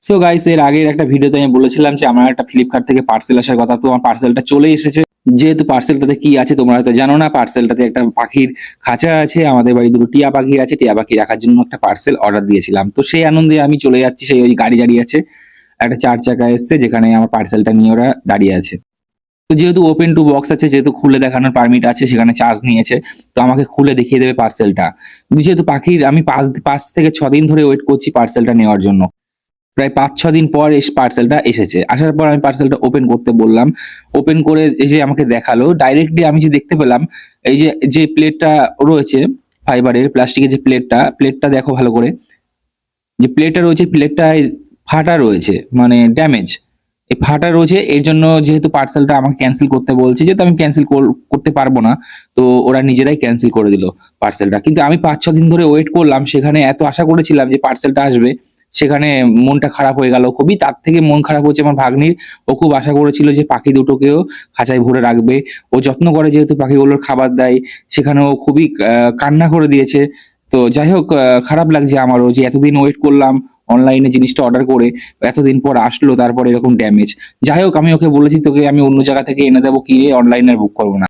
So guys, এর আগের একটা ভিডিওতে আমি বলেছিলাম যে আমার একটা ফ্লিপকার্ট থেকে পার্সেল আসার কথা। তো আমার পার্সেলটা চলে এসেছে। যেহেতু পার্সেলটাতে কি আছে তোমরা হয়তো জানো না। পার্সেলটাতে একটা পাখির খাঁচা আছে। আমাদের বাড়ি দুটো টিয়া পাখি আছে। টিয়া পাখি রাখার জন্য একটা পার্সেল অর্ডার দিয়েছিলাম। তো সেই আনন্দে আমি চলে যাচ্ছি। সেই ওই গাড়ি দাঁড়িয়ে আছে। একটা ৪ চাকা এসছে যেখানে আমার পার্সেলটা নিয়ে ওরা দাঁড়িয়ে আছে। তো যেহেতু ওপেন টু বক্স আছে, যেহেতু খুলে দেখানোর পারমিট আছে, সেখানে চার্জ নিয়েছে। তো আমাকে খুলে দেখিয়ে দেবে পার্সেলটা। কিন্তু যেহেতু পাখির আমি ৫ থেকে ৬ দিন ধরে ওয়েট করছি পার্সেলটা নেওয়ার জন্য। প্রায় ৫-৬ দিন পর পার্সেলটা এসেছে। আসার পর আমি পার্সেলটা ওপেন করতে বললাম। ওপেন করে এই যে আমাকে দেখালো, ডাইরেক্টলি আমি যে দেখতে পেলাম, এই যে প্লেটটা রয়েছে ফাইবারের প্লাস্টিকের যে প্লেটটা দেখো ভালো করে। যে প্লেটটা রয়েছে প্লেটটায় ফাটা রয়েছে, মানে ড্যামেজ। এই ফাটা রয়েছে, এর জন্য যেহেতু পার্সেলটা আমাকে ক্যানসেল করতে বলছে, যেহেতু আমি ক্যানসেল করতে পারবো না, তো ওরা নিজেরাই ক্যানসেল করে দিল পার্সেলটা। কিন্তু আমি ৫-৬ দিন ধরে ওয়েট করলাম, সেখানে এত আশা করেছিলাম যে পার্সেলটা আসবে, সেখানে মনটা খারাপ হয়ে গেল খুবই। তার থেকে মন খারাপ হচ্ছে আমার ভাগ্নির। ও খুব আশা করেছিল যে পাখি দুটোকেও খাঁচায় ভরে রাখবে। ও যত্ন করে, যেহেতু পাখিগুলোর খাবার দেয়, সেখানে ও খুবই কান্না করে দিয়েছে। তো যাই হোক, খারাপ লাগছে আমারও যে এতদিন ওয়েট করলাম অনলাইনে জিনিসটা অর্ডার করে, এতদিন পর আসলো, তারপর এরকম ড্যামেজ। যাই হোক, আমি ওকে বলেছি তোকে আমি অন্য জায়গা থেকে এনে দেবো, কি অনলাইনে আর বুক করবো না।